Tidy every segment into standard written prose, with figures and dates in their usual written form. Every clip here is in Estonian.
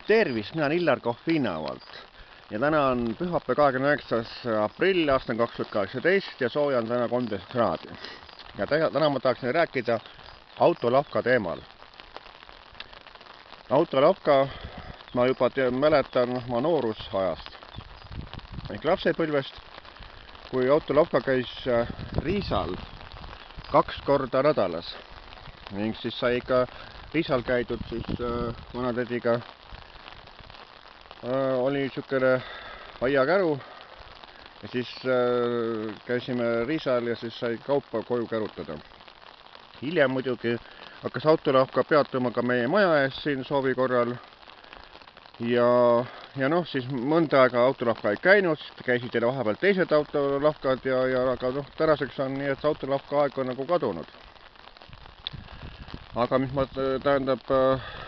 Tervist, mina olen Illar Kohvinavalt ja täna on pühapäev 29. aprill aastal 2018 ja sooja on täna 13 kraadi. Ja täna ma tahaksin rääkida autolavka teemal. Autolavka ma juba mäletan ma noorusajast ehk lapsepõlvest, kui autolavka käis Riisal 2 korda nädalas ning siis sai ka Riisal käidud siis vanatädiga. Oli niisugune aiakäru ja siis käisime Riisal ja siis sai kaupa koju kärutada. Hiljem muidugi hakkas autolavka peatuma ka meie maja ees siin soovi korral ja noh, siis mõnda aega autolavka ei käinud, siis käisid jälle vahepeal teised autolavkad aga noh, tänaseks on nii, et autolavka aeg on nagu kadunud. Aga mis tähendab,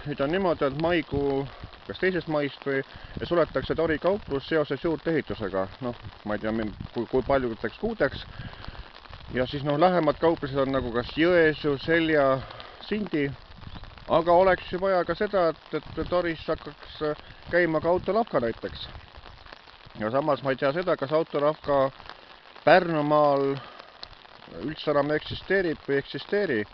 nüüd on niimoodi, et maikuu kas 2. maist või suletakse Tori kauplus seoses juurdeehitusega. Noh, ma ei tea, kui paljudeks kuudeks. Ja siis noh, lähemad kauplused on nagu kas Jõesuu, Selja, Sindi. Aga oleks ju vaja ka seda, et Toris hakkaks käima ka autolavka näiteks. Ja samas ma ei tea seda, kas autolavka Pärnumaal üldse enam eksisteerib või eksisteeri.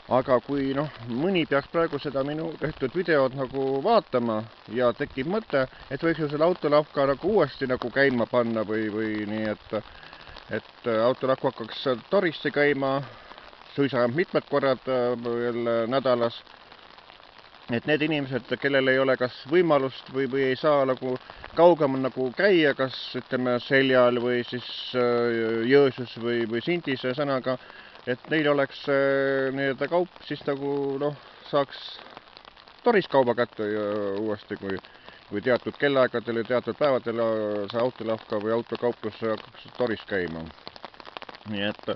Aga kui noh, mõni peaks praegu seda minu tehtud videot nagu vaatama ja tekib mõte, et võiks ju selle autolavka nagu uuesti nagu käima panna või nii, et autolavka hakkaks Torisse käima suisa mitmed korrad jälle nädalas. Et need inimesed, kellel ei ole kas võimalust või ei saa nagu kaugemal nagu käia, kas ütleme Seljal või siis Jõesus või Sindis sõnaga, et neil oleks nii-öelda kaup siis nagu noh, saaks Toris kauba kätte uuesti, kui teatud kellaaegadel ja teatud päevadel see autolavka või autokauplus hakkaks Toris käima. Nii et,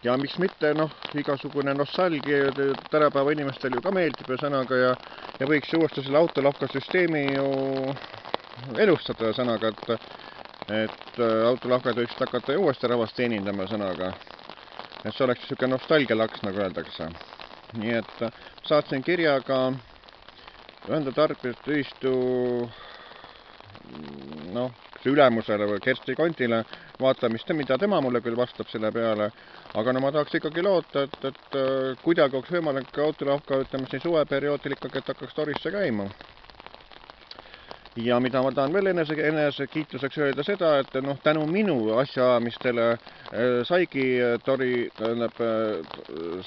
ja miks mitte, noh, igasugune nostalgia tänapäeva inimestel ju ka meeldib ja sõnaga ja võiks uuesti selle autolavka süsteemi ju elustada sõnaga, et autolavkad võiks hakata uuesti rahvast teenindama sõnaga. Et see oleks niisugune nostalgialaks, nagu öeldakse. Nii et saatsin kirja ka ühenda tarbijate ühistu noh, ülemusele või Kersti Kontile vaatamist, mida tema mulle küll vastab selle peale. Aga no ma tahaks ikkagi loota, et kuidagi oleks võimalik autolavka, ütleme siin suveperioodil ikkagi, et hakkaks Torisse käima. Ja mida ma tahan veel enese kiituseks öelda seda, et noh, tänu minu asjaamistele saigi Tori,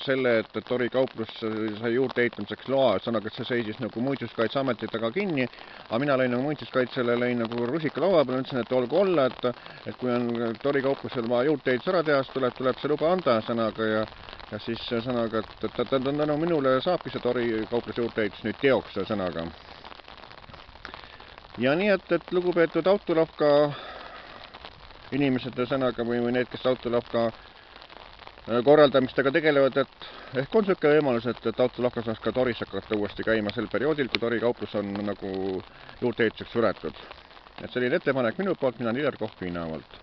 selle, et Tori kauplus sai juurde ehitamiseks loa, sõnaga, et see seisis nagu muinsuskaitseameti taga kinni, aga mina lõin nagu muinsuskaitsele nagu rusika laua peale, ütlesin, et olgu olla, et kui on Tori kauplusel vaja juurde ehitus ära teha, siis tuleb see luba anda sõnaga ja siis sõnaga, et tänu minule saabki see Tori kaupluse juurde ehitus nüüd teoks sõnaga. Ja nii, et lugupeetud autolavka inimesed sõnaga või need, kes autolavka korraldamistega tegelevad, et ehk on niisugune võimalus, et autolavka saaks ka Toris hakata uuesti käima sel perioodil, kui Tori kauplus on nagu juurdeehituseks suletud. Et selline ettepanek minu poolt, mina olen Illar Kohvinavalt.